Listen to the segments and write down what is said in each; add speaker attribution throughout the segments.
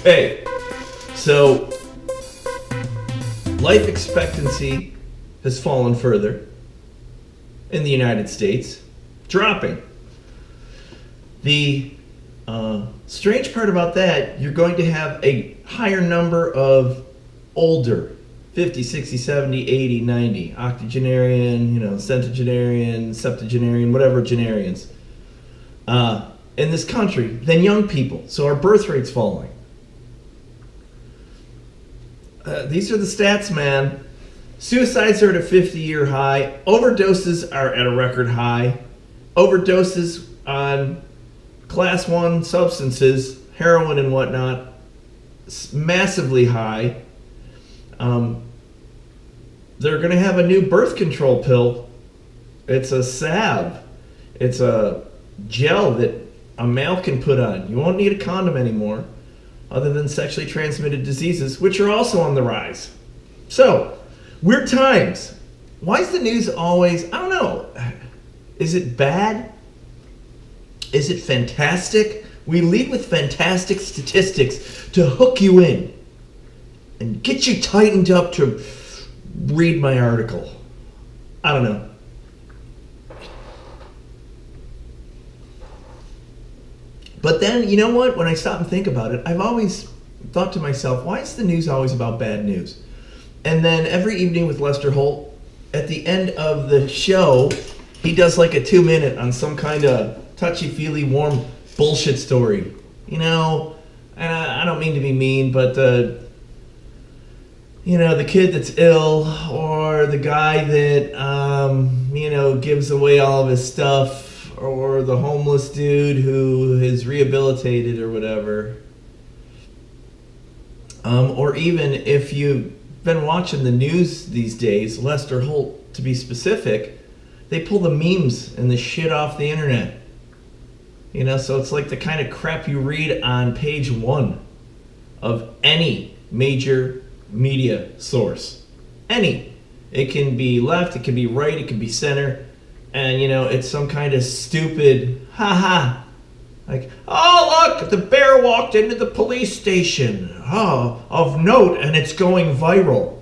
Speaker 1: Okay, so life expectancy has fallen further in the United States, dropping. The strange part about that, you're going to have a higher number of older 50, 60, 70, 80, 90 octogenarian, centenarian, septuagenarian, whatever genarians in this country than young people. So our birth rate's falling. These are the stats, man. Suicides are at a 50-year high. Overdoses are at a record high. Overdoses on class 1 substances, heroin and whatnot, massively high. They're going to have a new birth control pill. It's a salve. It's a gel that a male can put on. You won't need a condom anymore, other than sexually transmitted diseases, which are also on the rise. So, weird times. Why is the news always, I don't know, is it bad? Is it fantastic? We lead with fantastic statistics to hook you in and get you tightened up to read my article. I don't know. But then, you know what? When I stop and think about it, I've always thought to myself, why is the news always about bad news? And then every evening with Lester Holt, at the end of the show, he does like a 2-minute on some kind of touchy-feely, warm bullshit story. And I don't mean to be mean, but the kid that's ill, or the guy that, gives away all of his stuff, or the homeless dude who is rehabilitated or whatever. Or even if you've been watching the news these days, Lester Holt, to be specific, they pull the memes and the shit off the internet. So it's like the kind of crap you read on page 1 of any major media source. Any. It can be left, it can be right, it can be center. And, it's some kind of stupid, like, oh, look, the bear walked into the police station. Oh, of note, and it's going viral.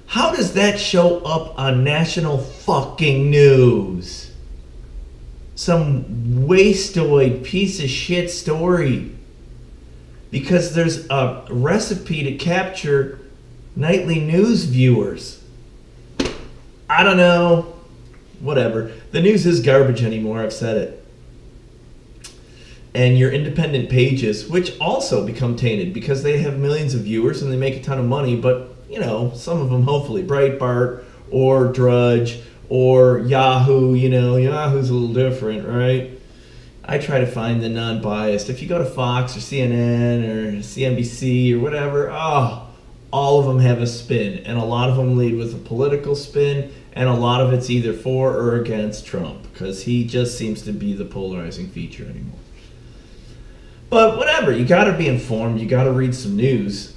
Speaker 1: How does that show up on national fucking news? Some wasteoid piece of shit story. Because there's a recipe to capture nightly news viewers. I don't know. Whatever. The news is garbage anymore, I've said it. And your independent pages, which also become tainted because they have millions of viewers and they make a ton of money, but, some of them hopefully Breitbart or Drudge or Yahoo, Yahoo's a little different, right? I try to find the non-biased. If you go to Fox or CNN or CNBC or whatever, all of them have a spin, and a lot of them lead with a political spin, and a lot of it's either for or against Trump, because he just seems to be the polarizing feature anymore. But whatever, you got to be informed, you got to read some news.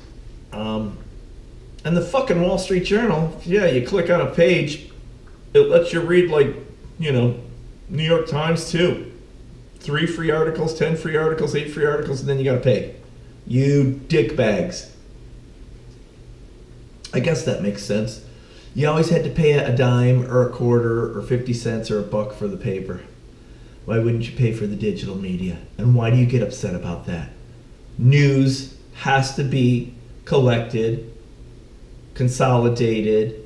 Speaker 1: And the fucking Wall Street Journal, you click on a page, it lets you read New York Times too. 3 free articles, 10 free articles, 8 free articles, and then you got to pay. You dickbags. I guess that makes sense. You always had to pay a dime or a quarter or 50 cents or $1 for the paper. Why wouldn't you pay for the digital media? And why do you get upset about that? News has to be collected, consolidated,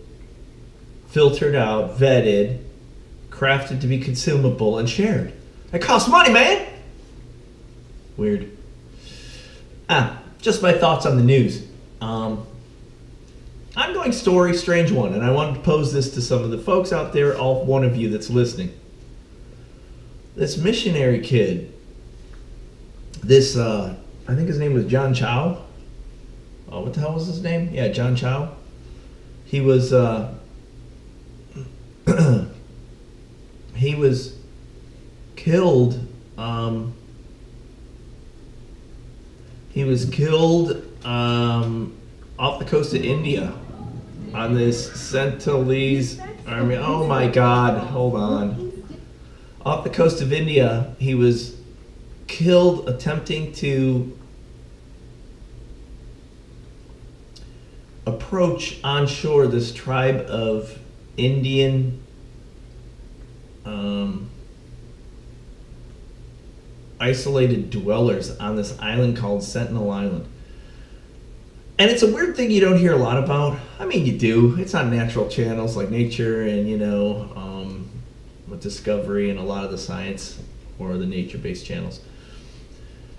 Speaker 1: filtered out, vetted, crafted to be consumable, and shared. It costs money, man! Weird. Just my thoughts on the news. I'm going story, strange one, and I wanted to pose this to some of the folks out there, all one of you that's listening. This missionary kid, I think his name was John Chow. Oh, what the hell was his name? Yeah, John Chow. He was, he was killed, off the coast of India on this Sentinelese army. Oh my God, hold on. Off the coast of India, he was killed attempting to approach onshore this tribe of Indian isolated dwellers on this island called Sentinel Island. And it's a weird thing you don't hear a lot about. I mean, you do. It's on natural channels like Nature and, with Discovery and a lot of the science or the nature-based channels.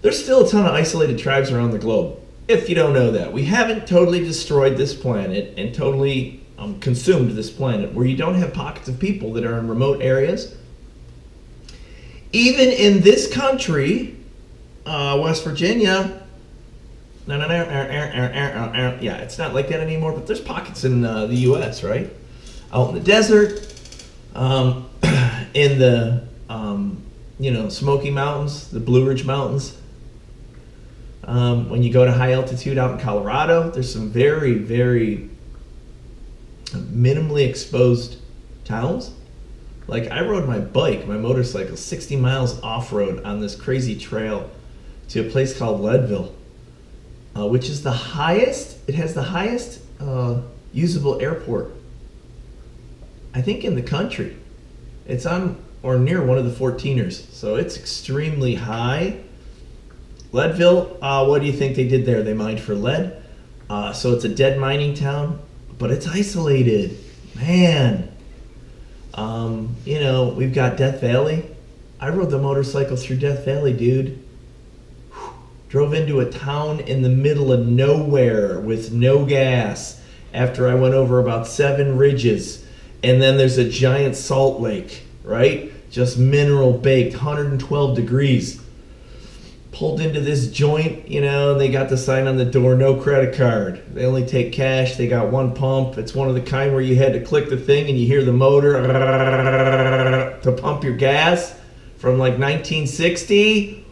Speaker 1: There's still a ton of isolated tribes around the globe. If you don't know that, we haven't totally destroyed this planet and totally consumed this planet, where you don't have pockets of people that are in remote areas. Even in this country, West Virginia, yeah, it's not like that anymore, but there's pockets in the U.S., right? Out in the desert, in the, Smoky Mountains, the Blue Ridge Mountains. When you go to high altitude out in Colorado, there's some very, very minimally exposed towns. Like, I rode my motorcycle, 60 miles off-road on this crazy trail to a place called Leadville, which is it has the highest usable airport, I think, in the country. It's on or near one of the 14ers, so it's extremely high. Leadville, what do you think they did there? They mined for lead. So it's a dead mining town, but it's isolated. Man. We've got Death Valley. I rode the motorcycle through Death Valley, dude. Drove into a town in the middle of nowhere with no gas after I went over about 7 ridges. And then there's a giant salt lake, right? Just mineral baked, 112 degrees. Pulled into this joint, and they got the sign on the door, no credit card. They only take cash. They got one pump. It's one of the kind where you had to click the thing and you hear the motor to pump your gas from like 1960.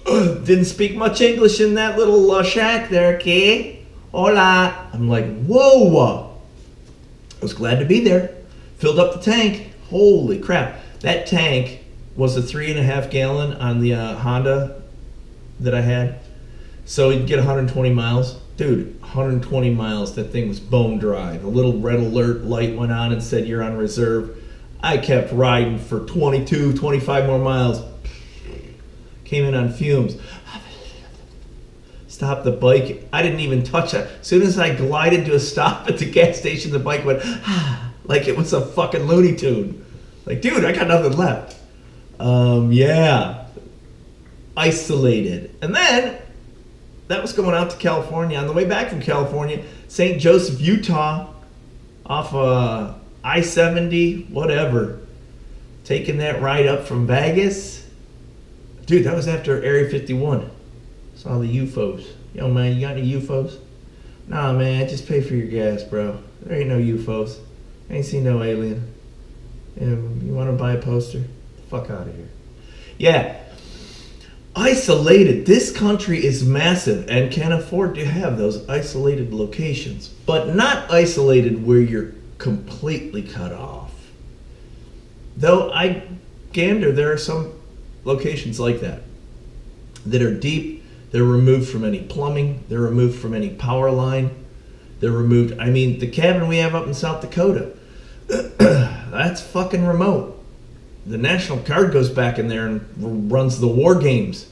Speaker 1: Didn't speak much English in that little shack there, okay? Hola. I'm like, whoa. I was glad to be there. Filled up the tank. Holy crap. That tank was a 3.5 gallon on the Honda that I had. So you'd get 120 miles. Dude, 120 miles, that thing was bone dry. The little red alert light went on and said you're on reserve. I kept riding for 22, 25 more miles. Came in on fumes. Stopped the bike. I didn't even touch it. As soon as I glided to a stop at the gas station, the bike went, like it was a fucking Looney Tune. Like, dude, I got nothing left. Yeah. Isolated. And then, that was going out to California. On the way back from California, St. Joseph, Utah, off I-70, whatever. Taking that ride up from Vegas. Dude, that was after Area 51. Saw the UFOs. Yo, man, you got any UFOs? Nah, man, just pay for your gas, bro. There ain't no UFOs. I ain't seen no alien. You want to buy a poster? Fuck out of here. Yeah. Isolated. This country is massive and can afford to have those isolated locations, but not isolated where you're completely cut off. Though I gander, there are some locations like that are deep. They're removed from any plumbing. They're removed from any power line. They're removed. I mean, the cabin we have up in South Dakota, that's fucking remote. The National Guard goes back in there and runs the war games.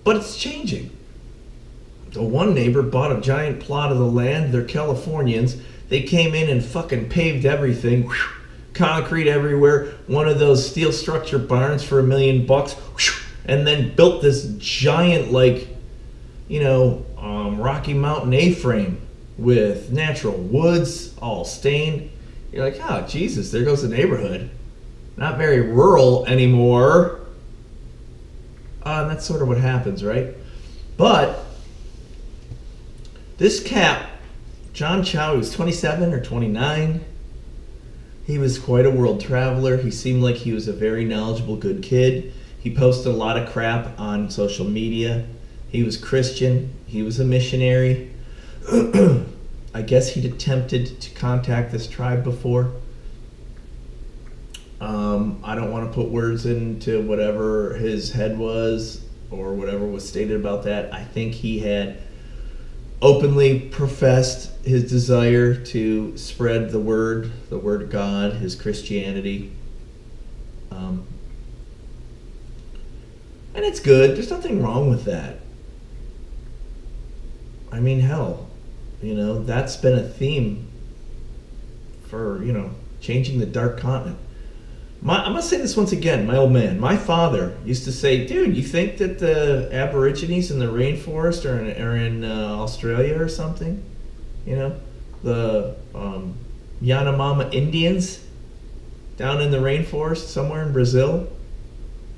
Speaker 1: But it's changing. The one neighbor bought a giant plot of the land. They're Californians. They came in and fucking paved everything. Concrete everywhere. One of those steel structure barns for $1 million. And then built this giant, Rocky Mountain A-frame with natural woods, all stained. You're like, oh, Jesus, there goes the neighborhood. Not very rural anymore. And that's sort of what happens, right? But this cap, John Chow, he was 27 or 29. He was quite a world traveler. He seemed like he was a very knowledgeable, good kid. He posted a lot of crap on social media. He was Christian. He was a missionary. I guess he'd attempted to contact this tribe before. I don't want to put words into whatever his head was or whatever was stated about that. I think he had openly professed his desire to spread the word of God, his Christianity. And it's good. There's nothing wrong with that. I mean, hell, that's been a theme for, changing the dark continent. I'm going to say this once again, my old man. My father used to say, dude, you think that the Aborigines in the rainforest are in Australia or something? The Yanomama Indians down in the rainforest somewhere in Brazil?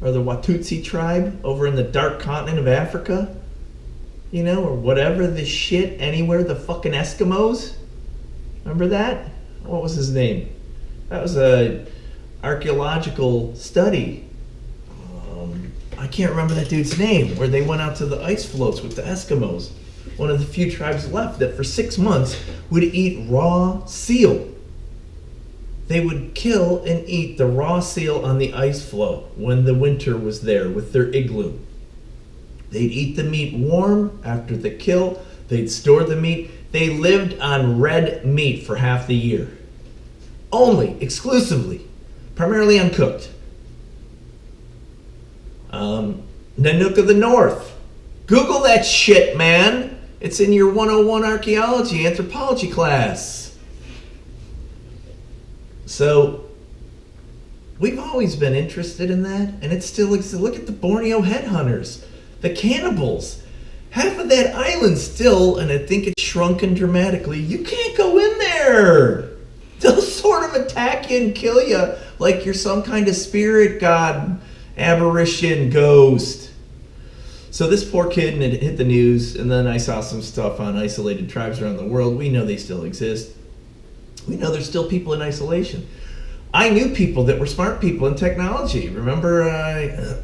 Speaker 1: Or the Watutsi tribe over in the dark continent of Africa? Or whatever the shit, anywhere, the fucking Eskimos? Remember that? What was his name? That was a archaeological study. I can't remember that dude's name, where they went out to the ice floats with the Eskimos. One of the few tribes left that for 6 months would eat raw seal. They would kill and eat the raw seal on the ice floe when the winter was there with their igloo. They'd eat the meat warm after the kill. They'd store the meat. They lived on red meat for half the year. Only, exclusively. Primarily uncooked. Nanook of the North. Google that shit, man. It's in your 101 archaeology, anthropology class. So, we've always been interested in that, and it still exists. Look at the Borneo headhunters, the cannibals. Half of that island still, and I think it's shrunken dramatically, you can't go in there. They'll sort of attack you and kill you like you're some kind of spirit god, apparition, ghost. So this poor kid, and it hit the news, and then I saw some stuff on isolated tribes around the world. We know they still exist. We know there's still people in isolation. I knew people that were smart people in technology. Remember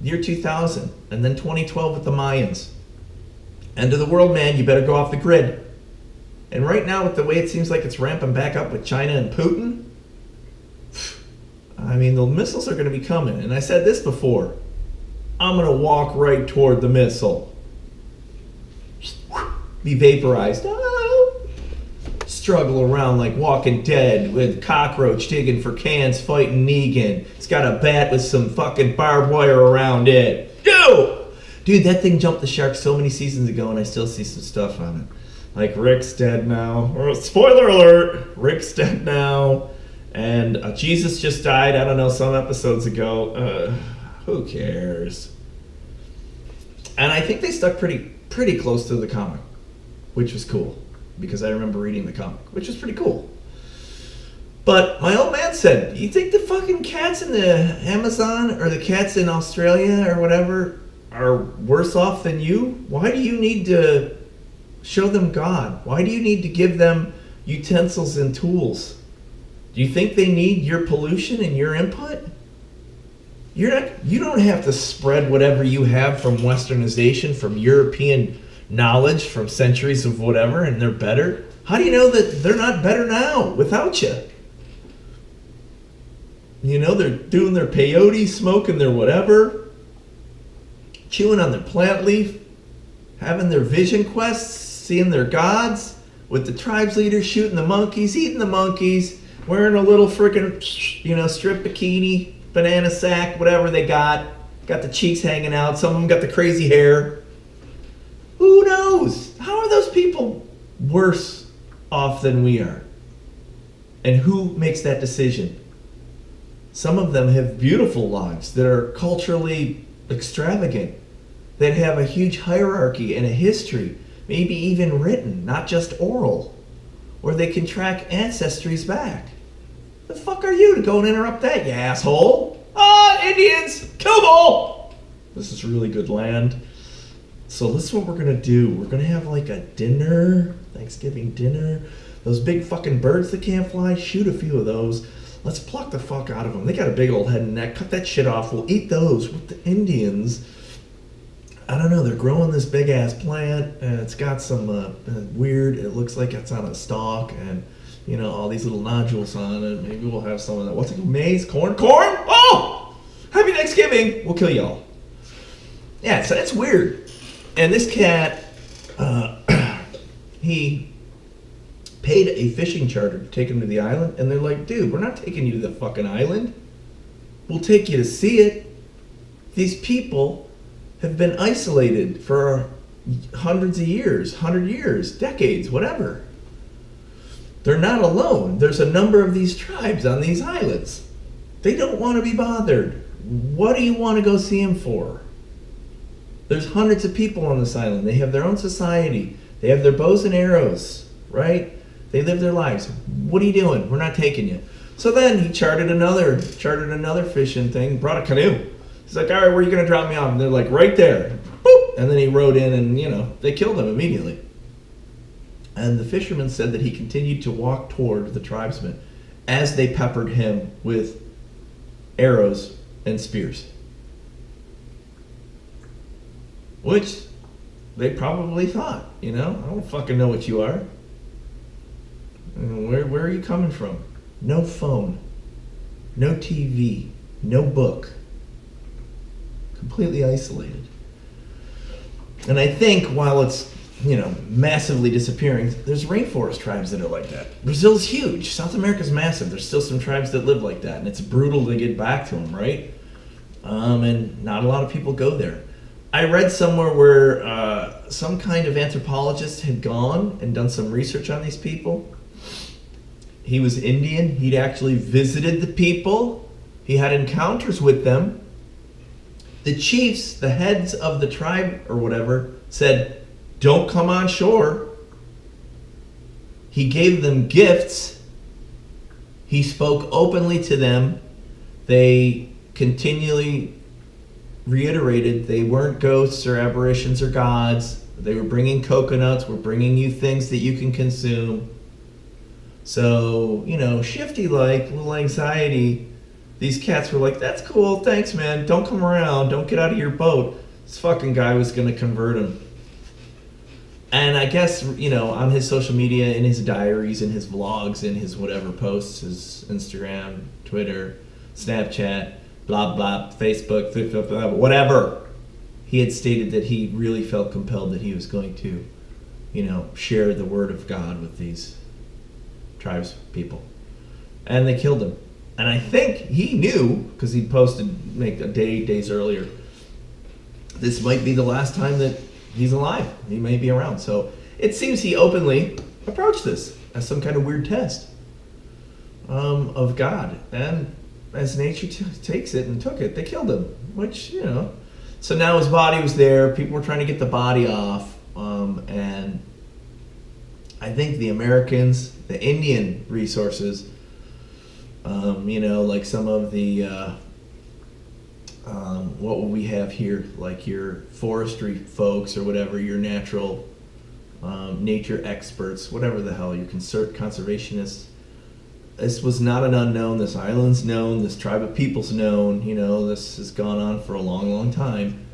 Speaker 1: year 2000, and then 2012 with the Mayans. End of the world, man, you better go off the grid. And right now, with the way it seems like it's ramping back up with China and Putin, I mean, the missiles are going to be coming. And I said this before. I'm going to walk right toward the missile. Be vaporized. Oh. Struggle around like Walking Dead with cockroach digging for cans fighting Negan. It's got a bat with some fucking barbed wire around it. Yo! Dude, that thing jumped the shark so many seasons ago, and I still see some stuff on it. Like, Rick's dead now. Or, spoiler alert! Rick's dead now. And Jesus just died, I don't know, some episodes ago. Who cares? And I think they stuck pretty close to the comic, which was cool. Because I remember reading the comic, which was pretty cool. But my old man said, you think the fucking cats in the Amazon or the cats in Australia or whatever are worse off than you? Why do you need to show them God? Why do you need to give them utensils and tools? Do you think they need your pollution and your input? You don't have to spread whatever you have from westernization, from European knowledge, from centuries of whatever, and they're better. How do you know that they're not better now without you? They're doing their peyote, smoking their whatever, chewing on their plant leaf, having their vision quests, seeing their gods, with the tribes leaders shooting the monkeys, eating the monkeys, wearing a little freaking, strip bikini, banana sack, whatever they got the cheeks hanging out, some of them got the crazy hair. Who knows? How are those people worse off than we are? And who makes that decision? Some of them have beautiful lives that are culturally extravagant, that have a huge hierarchy and a history, maybe even written, not just oral, where they can track ancestries back. The fuck are you to go and interrupt that, you asshole? Indians! Kill them all! This is really good land. So this is what we're going to do. We're going to have like a dinner, Thanksgiving dinner. Those big fucking birds that can't fly, shoot a few of those. Let's pluck the fuck out of them. They got a big old head and neck. Cut that shit off. We'll eat those with the Indians. I don't know. They're growing this big ass plant, and it's got some weird. It looks like it's on a stalk, and all these little nodules on it. Maybe we'll have some of that. What's it? Maize, corn. Oh, happy Thanksgiving. We'll kill y'all. Yeah, so that's weird. And this cat, he paid a fishing charter to take him to the island, and they're like, dude, we're not taking you to the fucking island. We'll take you to see it. These people have been isolated for hundreds of years, 100 years, decades, whatever. They're not alone. There's a number of these tribes on these islands. They don't want to be bothered. What do you want to go see them for? There's hundreds of people on this island. They have their own society. They have their bows and arrows, right? They live their lives. What are you doing? We're not taking you. So then he chartered another fishing thing, brought a canoe. He's like, all right, where are you going to drop me off? And they're like, right there. Boop! And then he rode in and, they killed him immediately. And the fisherman said that he continued to walk toward the tribesmen as they peppered him with arrows and spears. Which they probably thought, I don't fucking know what you are. Where are you coming from? No phone, no TV, no book. Completely isolated. And I think while it's, massively disappearing, there's rainforest tribes that are like that. Brazil's huge. South America's massive. There's still some tribes that live like that, and it's brutal to get back to them, right? And not a lot of people go there. I read somewhere where some kind of anthropologist had gone and done some research on these people. He was Indian. He'd actually visited the people. He had encounters with them. The chiefs, the heads of the tribe or whatever, said, don't come on shore. He gave them gifts. He spoke openly to them. They continually reiterated they weren't ghosts or apparitions or gods. They were bringing coconuts. We're bringing you things that you can consume. So, shifty like, little anxiety. These cats were like, that's cool, thanks man, don't come around, don't get out of your boat. This fucking guy was gonna convert him. And I guess, on his social media, in his diaries, in his vlogs, in his whatever posts, his Instagram, Twitter, Snapchat, blah, blah, Facebook, blah, blah, whatever, he had stated that he really felt compelled that he was going to, share the word of God with these tribes people. And they killed him. And I think he knew, because he posted days earlier, this might be the last time that he's alive. He may be around. So it seems he openly approached this as some kind of weird test of God. And as nature takes it and took it, they killed him, which, So now his body was there. People were trying to get the body off. And I think the Americans, the Indian resources, like some of the, what will we have here? Like your forestry folks or whatever, your natural, nature experts, whatever the hell, your conservationists. This was not an unknown. This island's known. This tribe of people's known. This has gone on for a long, long time.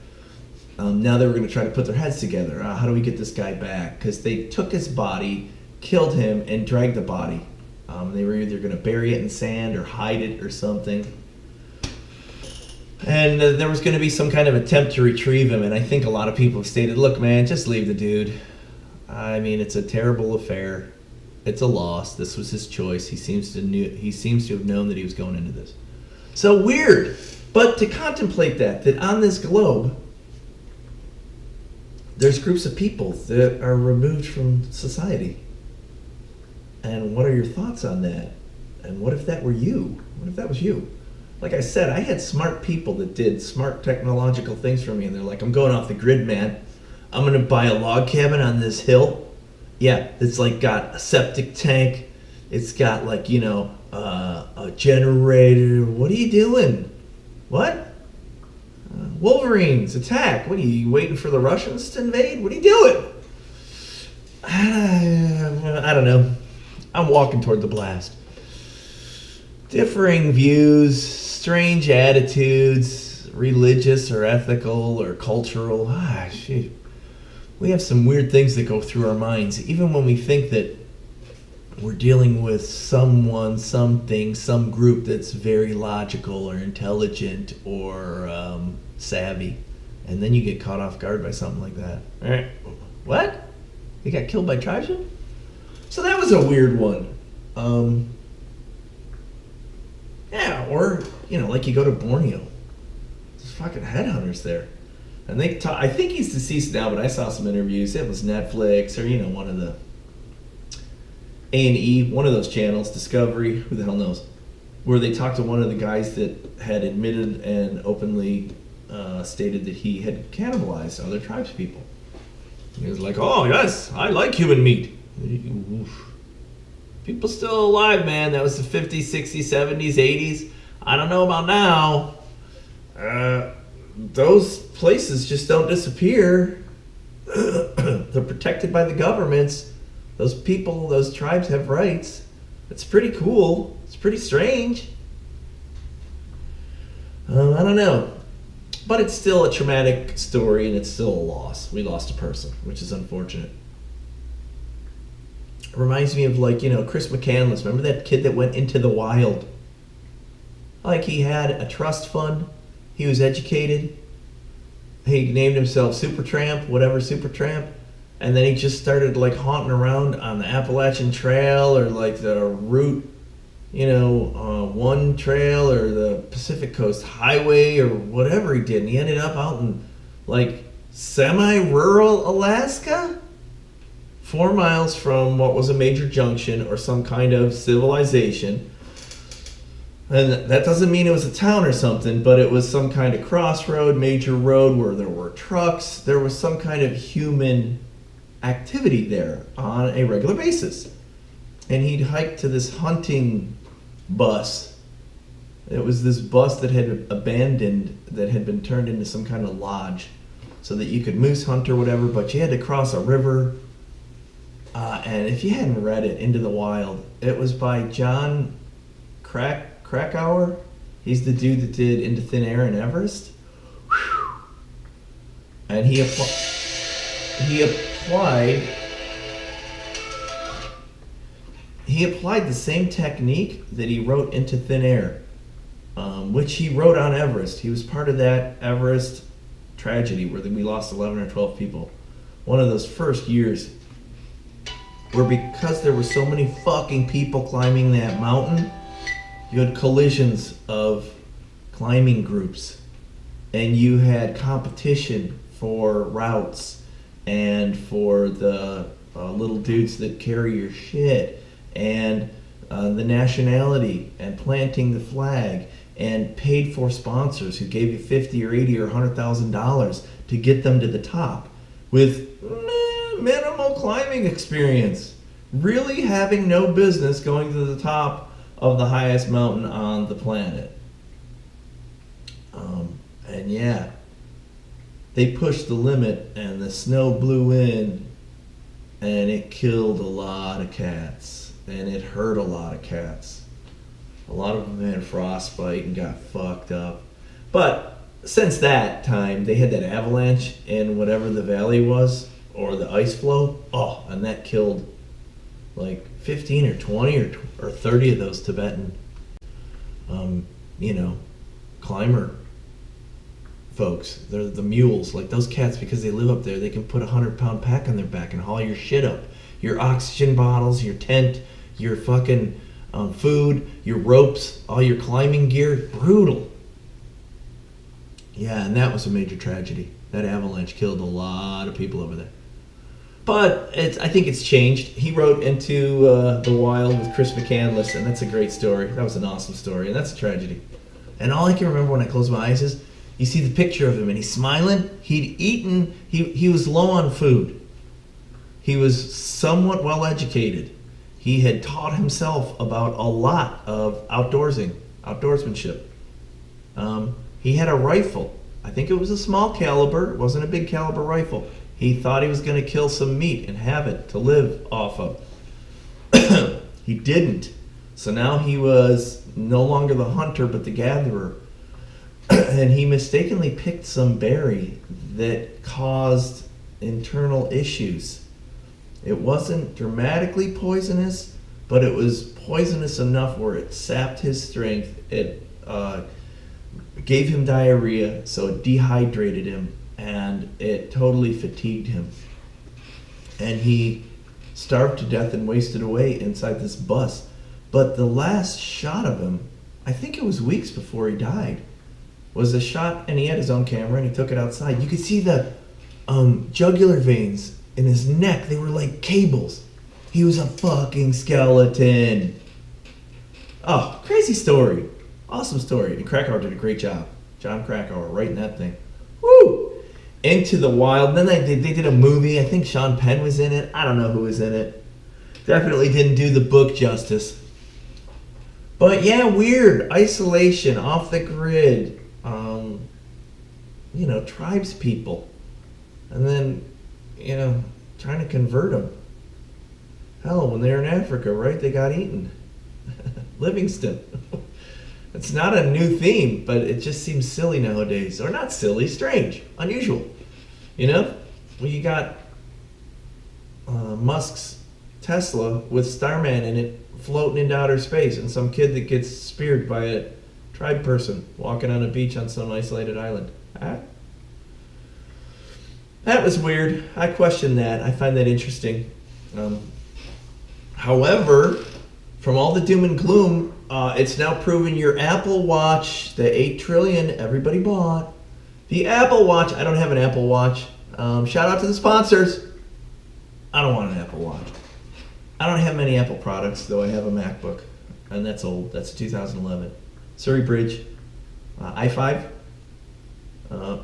Speaker 1: Now they were going to try to put their heads together. How do we get this guy back? Because they took his body, killed him, and dragged the body. They were either going to bury it in sand or hide it or something. And there was going to be some kind of attempt to retrieve him. And I think a lot of people have stated, look, man, just leave the dude. I mean, it's a terrible affair. It's a loss. This was his choice. He seems to have known that he was going into this. So weird. But to contemplate that on this globe, there's groups of people that are removed from society. And what are your thoughts on that? And what if that were you? What if that was you? Like I said, I had smart people that did smart technological things for me, and they're like, I'm going off the grid, man. I'm going to buy a log cabin on this hill. Yeah, it's like got a septic tank. It's got like, a generator. What are you doing? What? Wolverines, attack. What are you waiting for the Russians to invade? What are you doing? I don't know. I'm walking toward the blast. Differing views, strange attitudes, religious or ethical or cultural. Shit. We have some weird things that go through our minds, even when we think that we're dealing with someone, something, some group that's very logical or intelligent or savvy. And then you get caught off guard by something like that. All right. What? He got killed by tribesmen? So that was a weird one. Yeah, or, like you go to Borneo. There's fucking headhunters there. And I think he's deceased now, but I saw some interviews. It was Netflix or, one of the A&E, one of those channels, Discovery, who the hell knows, where they talked to one of the guys that had admitted and openly stated that he had cannibalized other tribes people. He was like, oh, yes, I like human meat. People still alive, man. That was the 50s, 60s, 70s, 80s. I don't know about now. Those places just don't disappear. They're protected by the governments. Those people, those tribes have rights. It's pretty cool. It's pretty strange. I don't know. But it's still a traumatic story, and it's still a loss. We lost a person, which is unfortunate. It reminds me of, Chris McCandless. Remember that kid that went into the wild? He had a trust fund. He was educated. He named himself Supertramp, whatever Supertramp. And then he just started, haunting around on the Appalachian Trail or, the Route 1 trail or the Pacific Coast Highway or whatever he did. And he ended up out in semi-rural Alaska, 4 miles from what was a major junction or some kind of civilization. And that doesn't mean it was a town or something, but it was some kind of crossroad, major road where there were trucks. There was some kind of human activity there on a regular basis. And he'd hike to this hunting bus. It was this bus that had abandoned, that had been turned into some kind of lodge so that you could moose hunt or whatever, but you had to cross a river. And if you hadn't read it, Into the Wild, it was by John Krakauer. He's the dude that did Into Thin Air and Everest. Whew. And he applied the same technique that he wrote Into Thin Air, which he wrote on Everest. He was part of that Everest tragedy where we lost 11 or 12 people. One of those first years where, because there were so many fucking people climbing that mountain, you had collisions of climbing groups, and you had competition for routes and for the little dudes that carry your shit, and the nationality, and planting the flag, and paid for sponsors who gave you $50 or $80 or $100,000 to get them to the top with minimal climbing experience, really having no business going to the top of the highest mountain on the planet. And yeah, they pushed the limit, and the snow blew in, and it killed a lot of cats, and it hurt a lot of cats. A lot of them had frostbite and got fucked up. But since that time, they had that avalanche in whatever the valley was, or the ice flow. Oh, and that killed 15 or 20 or 30 of those Tibetan, climber folks. They're the mules. Those cats, because they live up there, they can put a 100-pound pack on their back and haul your shit up. Your oxygen bottles, your tent, your fucking food, your ropes, all your climbing gear. Brutal. Yeah, and that was a major tragedy. That avalanche killed a lot of people over there. But I think it's changed. He wrote Into the Wild with Chris McCandless, and that's a great story. That was an awesome story, and that's a tragedy. And all I can remember when I close my eyes is, you see the picture of him, and he's smiling. He'd eaten, he was low on food. He was somewhat well-educated. He had taught himself about a lot of outdoorsmanship. He had a rifle. I think it was a small caliber. It wasn't a big caliber rifle. He thought he was going to kill some meat and have it to live off of. He didn't. So now he was no longer the hunter, but the gatherer. And he mistakenly picked some berry that caused internal issues. It wasn't dramatically poisonous, but it was poisonous enough where it sapped his strength. It gave him diarrhea, so it dehydrated him, and it totally fatigued him. and he starved to death and wasted away inside this bus. But the last shot of him, I think it was weeks before he died, was a shot, and he had his own camera and he took it outside. You could see the jugular veins in his neck. They were like cables. He was a fucking skeleton. Oh, crazy story. Awesome story. And Krakauer did a great job. John Krakauer writing that thing. Woo! Into the Wild. Then they did a movie. I think Sean Penn was in it. I don't know who was in it. Definitely didn't do the book justice. But yeah, weird. Isolation, off the grid. Tribes people. And then, trying to convert them. Hell, when they were in Africa, right, they got eaten. Livingston. It's not a new theme, but it just seems silly nowadays. Or not silly, strange, unusual. Well, you got Musk's Tesla with Starman in it floating into outer space, and some kid that gets speared by a tribe person walking on a beach on some isolated island. That was weird. I question that. I find that interesting. However, from all the doom and gloom, it's now proven your Apple Watch, the 8 trillion everybody bought. The Apple Watch, I don't have an Apple Watch. Shout out to the sponsors. I don't want an Apple Watch. I don't have many Apple products, though I have a MacBook, and that's old. That's 2011. Surrey Bridge, i5,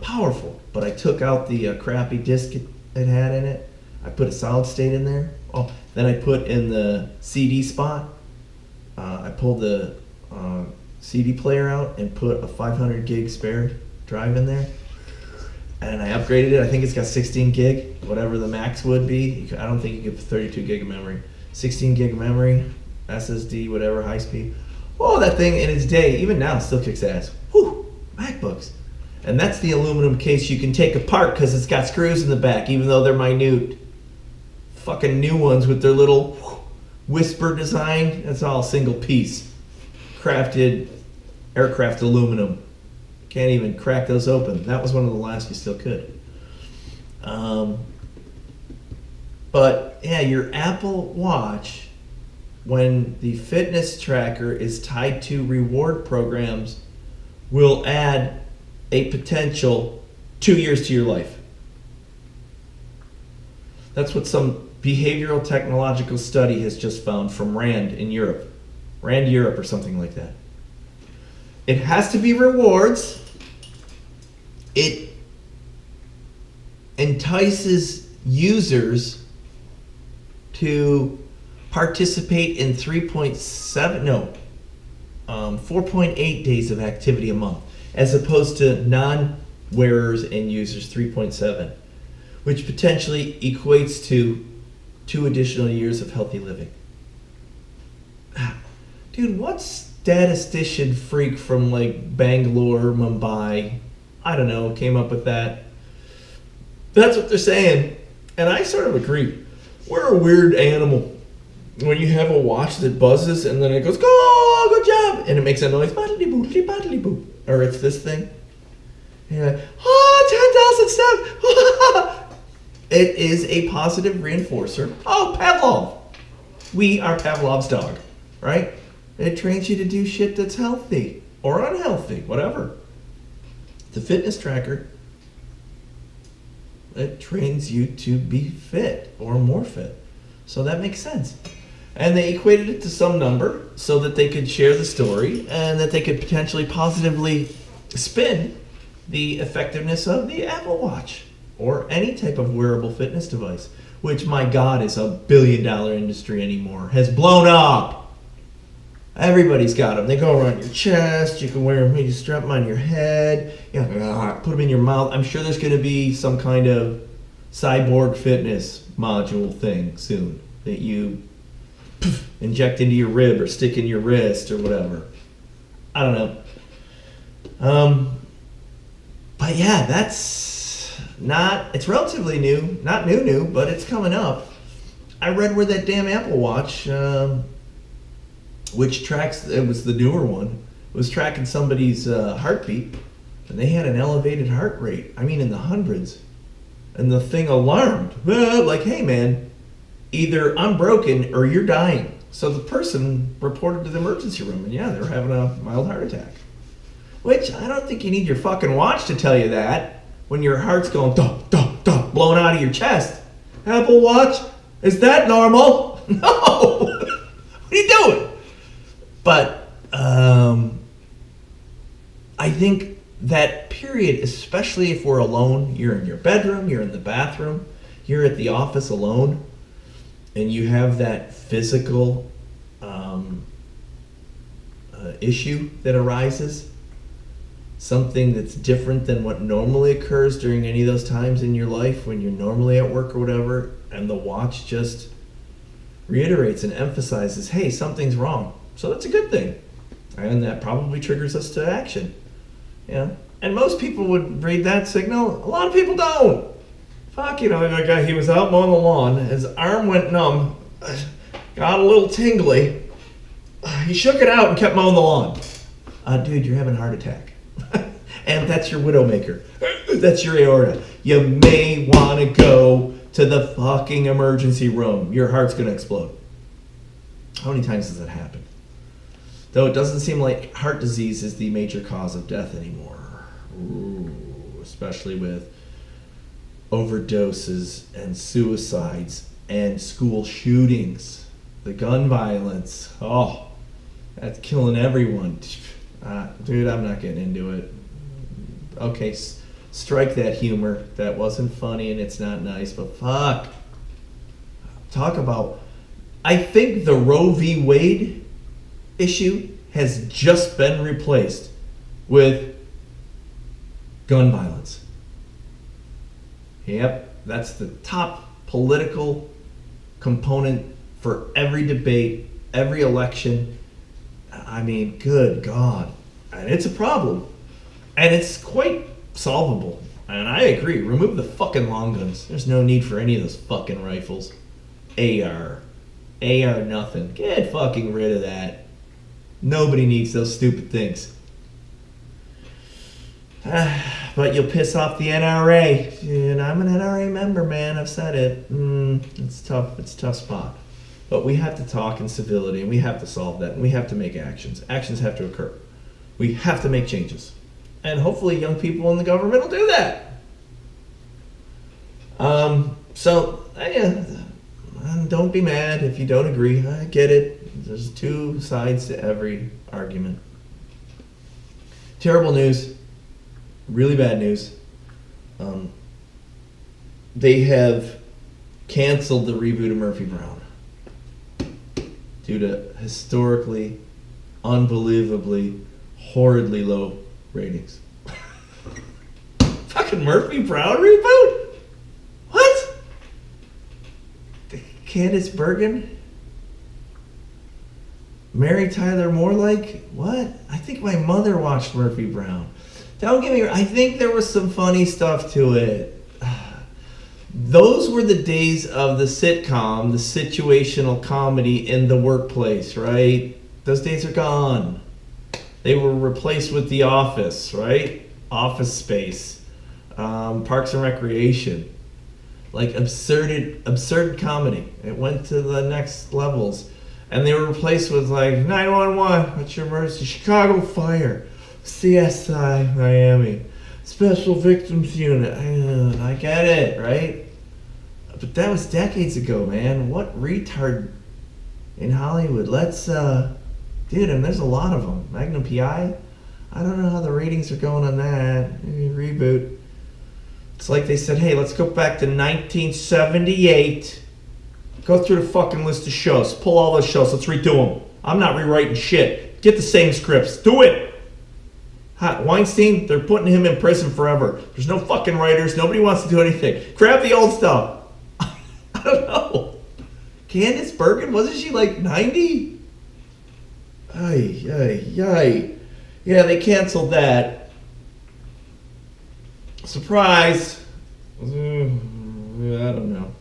Speaker 1: powerful, but I took out the crappy disc it had in it. I put a solid state in there. Oh, then I put in the CD spot. I pulled the CD player out and put a 500 gig spare drive in there. And I upgraded it. I think it's got 16 gig, whatever the max would be. I don't think you get 32 gig of memory. 16 gig of memory, SSD, whatever, high speed. Oh, that thing in its day, even now, still kicks ass. Whew, MacBooks. And that's the aluminum case you can take apart because it's got screws in the back, even though they're minute. Fucking new ones with their little whisper design. That's all single piece. Crafted aircraft aluminum. Can't even crack those open. That was one of the last you still could. But yeah, your Apple Watch, when the fitness tracker is tied to reward programs, will add a potential 2 years to your life. That's what some behavioral technological study has just found from RAND in Europe. RAND Europe or something like that. It has to be rewards. It entices users to participate in 4.8 days of activity a month, as opposed to non-wearers and users 3.7, which potentially equates to 2 additional years of healthy living. Dude, what statistician freak from like Bangalore, Mumbai, I don't know, came up with that? That's what they're saying, and I sort of agree. We're a weird animal. When you have a watch that buzzes and then it goes, "Go, good job," and it makes a noise, "Boodly boodly boodly boo," or it's this thing. And you're like, "10,000 steps." It is a positive reinforcer. Oh, Pavlov. We are Pavlov's dog, right? It trains you to do shit that's healthy or unhealthy, whatever. The fitness tracker, it trains you to be fit or more fit. So that makes sense. And they equated it to some number so that they could share the story and that they could potentially positively spin the effectiveness of the Apple Watch or any type of wearable fitness device, which, my God, is a billion-dollar industry anymore, has blown up. Everybody's got them. They go around your chest. You can wear them. You strap them on your head. Put them in your mouth. I'm sure there's going to be some kind of cyborg fitness module thing soon that you inject into your rib or stick in your wrist or whatever. I don't know. But yeah, that's not, it's relatively new. Not new, but it's coming up. I read where that damn Apple Watch, which tracks, it was the newer one, was tracking somebody's heartbeat, and they had an elevated heart rate. I mean, in the hundreds. and the thing alarmed. Like, hey man, either I'm broken or you're dying. So the person reported to the emergency room, and yeah, they were having a mild heart attack. Which, I don't think you need your fucking watch to tell you that, when your heart's going duh, duh, duh, blowing out of your chest. Apple Watch? Is that normal? No! What are you doing? But, I think that period, especially if we're alone, you're in your bedroom, you're in the bathroom, you're at the office alone, and you have that physical issue that arises, something that's different than what normally occurs during any of those times in your life when you're normally at work or whatever, and the watch just reiterates and emphasizes, hey, something's wrong. So that's a good thing. And that probably triggers us to action. Yeah. And most people would read that signal. A lot of people don't. Fuck, that guy, he was out mowing the lawn. His arm went numb. Got a little tingly. He shook it out and kept mowing the lawn. Dude, you're having a heart attack. And that's your widowmaker. That's your aorta. You may want to go to the fucking emergency room. Your heart's going to explode. How many times does that happen? Though it doesn't seem like heart disease is the major cause of death anymore. Ooh, especially with overdoses and suicides and school shootings. The gun violence. Oh, that's killing everyone. Dude, I'm not getting into it. Okay, strike that humor. That wasn't funny and it's not nice, but fuck. Talk about... I think the Roe v. Wade issue has just been replaced with gun violence. Yep, that's the top political component for every debate, every election. I mean, good God. And it's a problem. And it's quite solvable. And I agree. Remove the fucking long guns. There's no need for any of those fucking rifles. AR nothing. Get fucking rid of that. Nobody needs those stupid things. But you'll piss off the NRA. And I'm an NRA member, man. I've said it. It's tough. It's a tough spot. But we have to talk in civility, and we have to solve that, and we have to make actions. Actions have to occur. We have to make changes. And hopefully young people in the government will do that. Don't be mad if you don't agree. I get it. There's two sides to every argument. Terrible news. Really bad news. They have canceled the reboot of Murphy Brown due to historically, unbelievably, horridly low ratings. Fucking Murphy Brown reboot? What? Candice Bergen? Mary Tyler Moore? What? I think my mother watched Murphy Brown. Don't get me wrong, I think there was some funny stuff to it. Those were the days of the sitcom, the situational comedy in the workplace, right? Those days are gone. They were replaced with The Office, right? Office Space, Parks and Recreation. Like absurd comedy. It went to the next levels. And they were replaced with 911, what's your emergency? Chicago Fire, CSI Miami, Special Victims Unit. I get it, right? But that was decades ago, man. What retard in Hollywood? Dude, and there's a lot of them. Magnum PI? I don't know how the ratings are going on that. Maybe reboot. It's like they said, hey, let's go back to 1978. Go through the fucking list of shows. Pull all those shows. Let's redo them. I'm not rewriting shit. Get the same scripts. Do it. Weinstein, they're putting him in prison forever. There's no fucking writers. Nobody wants to do anything. Grab the old stuff. I don't know. Candice Bergen, wasn't she 90? Ay. Yeah, they canceled that. Surprise. I don't know.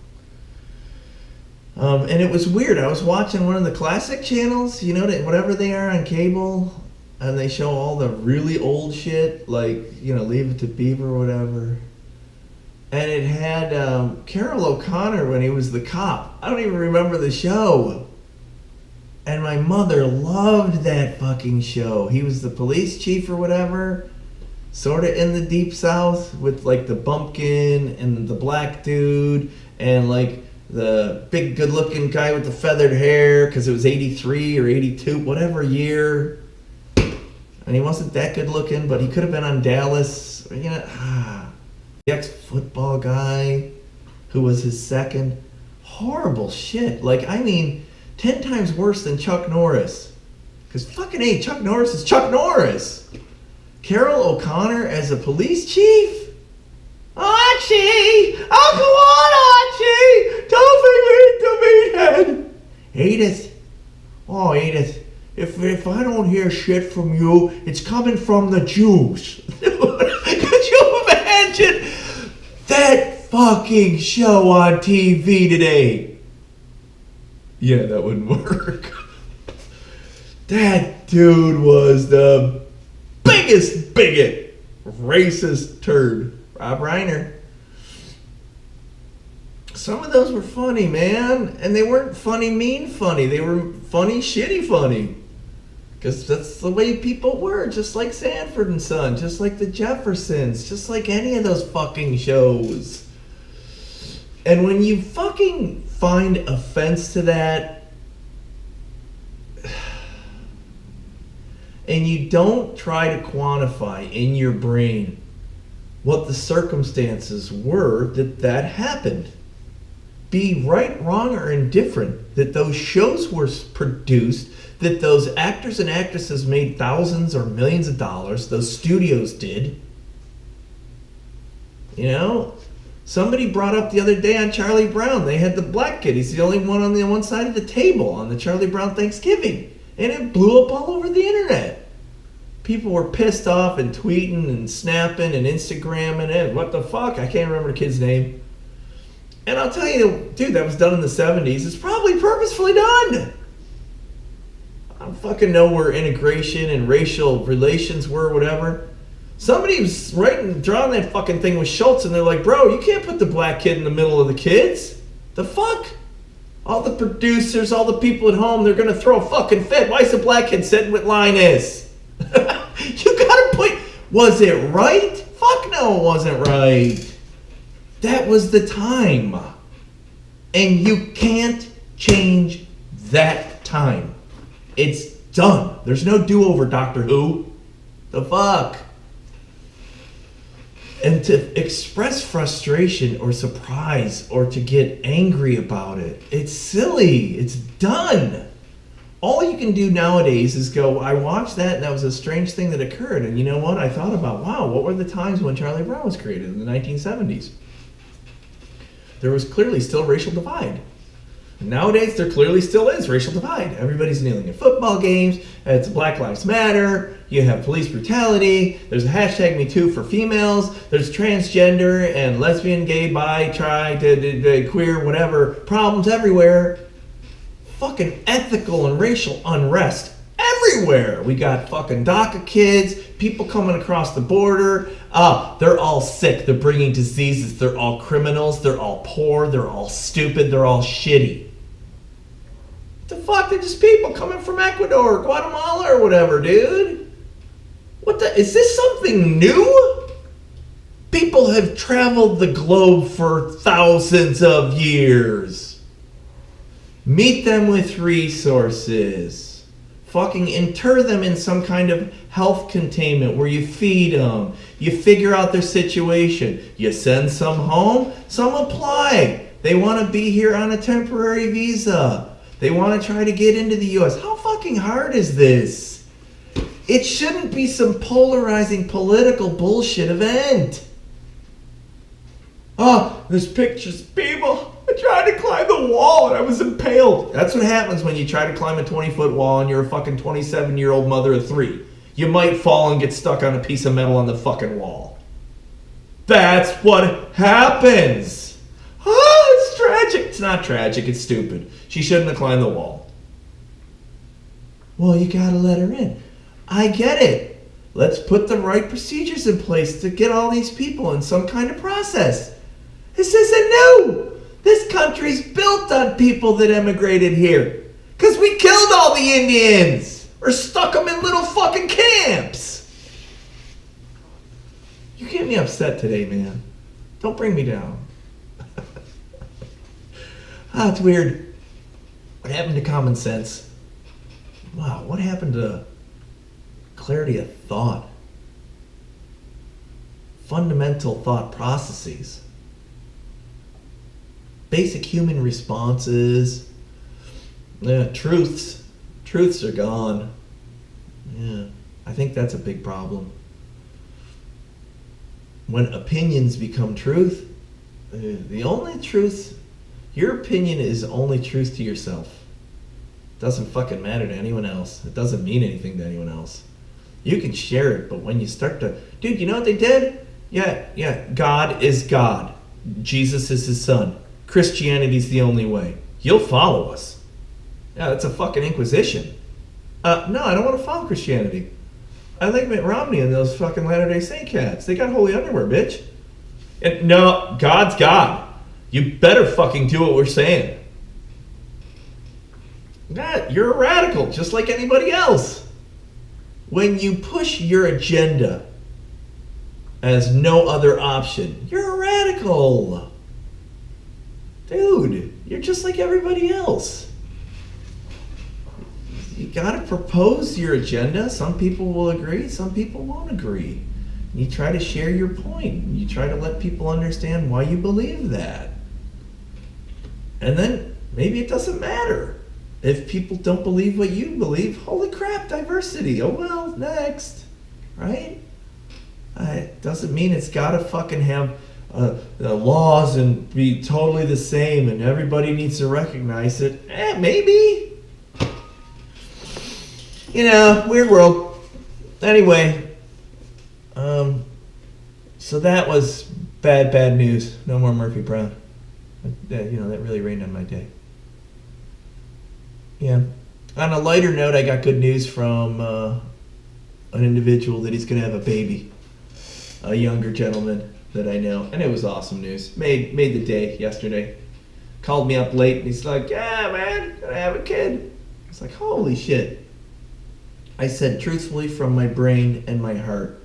Speaker 1: And it was weird. I was watching one of the classic channels, whatever they are on cable, and they show all the really old shit, Leave It to Beaver or whatever. and it had Carol O'Connor when he was the cop. I don't even remember the show. And my mother loved that fucking show. He was the police chief or whatever, sort of in the Deep South with like the bumpkin and the black dude and like the big good looking guy with the feathered hair because it was 83 or 82, whatever year. And he wasn't that good looking, but he could have been on Dallas. You know, the ex-football guy who was his second. Horrible shit. Like, I mean, 10 times worse than Chuck Norris. Because fucking A, Chuck Norris is Chuck Norris. Carol O'Connor as a police chief? Archie! Oh, come on, Archie! Don't think me to meathead! Edith. Oh, Edith. If I don't hear shit from you, it's coming from the Jews. Could you imagine that fucking show on TV today? Yeah, that wouldn't work. That dude was the biggest bigot, racist turd. Rob Reiner. Some of those were funny, man. And they weren't funny, mean funny. They were funny, shitty funny. Because that's the way people were. Just like Sanford and Son. Just like the Jeffersons. Just like any of those fucking shows. And when you fucking find offense to that, and you don't try to quantify in your brain what the circumstances were that happened, be right, wrong, or indifferent, that those shows were produced, that those actors and actresses made thousands or millions of dollars, those studios did. You know? Somebody brought up the other day on Charlie Brown, they had the black kid. He's the only one on the one side of the table on the Charlie Brown Thanksgiving. And it blew up all over the internet. People were pissed off and tweeting and snapping and Instagramming it. What the fuck? I can't remember the kid's name. And I'll tell you, dude, that was done in the 70s. It's probably purposefully done. I don't fucking know where integration and racial relations were, whatever. Somebody was drawing that fucking thing with Schultz, and they're like, bro, you can't put the black kid in the middle of the kids. The fuck? All the producers, all the people at home, they're gonna throw a fucking fit. Why is the black kid sitting with Linus? You gotta put... Was it right? Fuck no, it wasn't right. That was the time. And you can't change that time. It's done. There's no do-over, Doctor Who. The fuck? And to express frustration or surprise or to get angry about it, it's silly. It's done. All you can do nowadays is go, I watched that and that was a strange thing that occurred. And you know what? I thought about, wow, what were the times when Charlie Brown was created in the 1970s? There was clearly still racial divide. Nowadays, there clearly still is racial divide. Everybody's kneeling at football games. It's Black Lives Matter. You have police brutality. There's a hashtag #MeToo for females. There's transgender and lesbian, gay, bi, tri, queer, whatever problems everywhere. Fucking ethical and racial unrest everywhere. We got fucking DACA kids, people coming across the border. They're all sick. They're bringing diseases. They're all criminals. They're all poor. They're all stupid. They're all shitty. The fuck? They're just people coming from Ecuador or Guatemala or whatever, dude. What the? Is this something new? People have traveled the globe for thousands of years. Meet them with resources. Fucking inter them in some kind of health containment where you feed them. You figure out their situation. You send some home, some apply. They want to be here on a temporary visa. They want to try to get into the U.S. How fucking hard is this? It shouldn't be some polarizing political bullshit event. Oh, there's pictures of people. I tried to climb the wall and I was impaled. That's what happens when you try to climb a 20-foot wall and you're a fucking 27-year-old mother of 3. You might fall and get stuck on a piece of metal on the fucking wall. That's what happens. Oh, it's tragic. It's not tragic. It's stupid. She shouldn't have climbed the wall. Well, you gotta let her in. I get it. Let's put the right procedures in place to get all these people in some kind of process. This isn't new. This country's built on people that emigrated here. Because we killed all the Indians. Or stuck them in little fucking camps. You get me upset today, man. Don't bring me down. It's weird. What happened to common sense? Wow, what happened to clarity of thought? Fundamental thought processes. Basic human responses. Truths. Truths are gone. Yeah, I think that's a big problem. When opinions become truth, the only truth, your opinion is only truth to yourself. It doesn't fucking matter to anyone else. It doesn't mean anything to anyone else. You can share it, but when you start to, dude, you know what they did? Yeah, God is God. Jesus is his son. Christianity's the only way. You'll follow us. Yeah, that's a fucking inquisition. No, I don't want to follow Christianity. I like Mitt Romney and those fucking Latter-day Saint cats. They got holy underwear, bitch. And no, God's God. You better fucking do what we're saying. You're a radical, just like anybody else. When you push your agenda as no other option, you're a radical. Dude, you're just like everybody else. You gotta propose your agenda. Some people will agree, some people won't agree. You try to share your point. You try to let people understand why you believe that. And then maybe it doesn't matter. If people don't believe what you believe, holy crap, diversity. Oh well, next. Right? It doesn't mean it's gotta fucking have the laws and be totally the same and everybody needs to recognize it. Maybe. Weird world. Anyway, so that was bad news. No more Murphy Brown. That really rained on my day. Yeah. On a lighter note, I got good news from an individual that he's going to have a baby. A younger gentleman that I know. And it was awesome news. Made the day yesterday. Called me up late and he's like, yeah, man, gonna have a kid. It's like, holy shit. I said, truthfully, from my brain and my heart,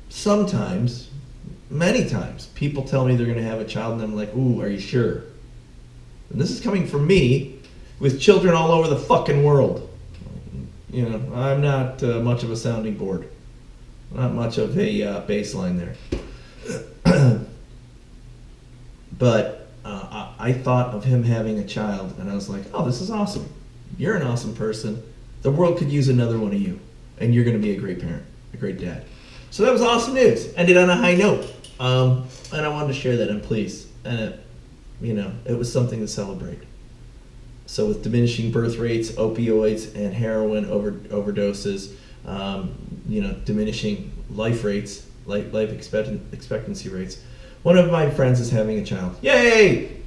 Speaker 1: sometimes, many times, people tell me they're going to have a child, and I'm like, ooh, are you sure? And this is coming from me, with children all over the fucking world. I'm not much of a sounding board. Not much of a baseline there. But I thought of him having a child, and I was like, oh, this is awesome. You're an awesome person. The world could use another one of you, and you're going to be a great parent, a great dad. So that was awesome news. Ended on a high note, and I wanted to share that. I'm pleased, and it was something to celebrate. So with diminishing birth rates, opioids, and heroin overdoses, diminishing life rates, life expectancy rates. One of my friends is having a child. Yay!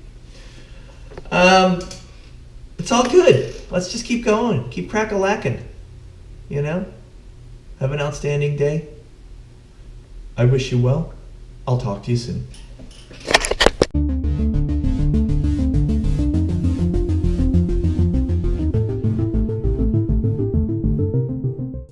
Speaker 1: It's all good. Let's just keep going. Keep crack-a-lacking. Have an outstanding day. I wish you well. I'll talk to you soon.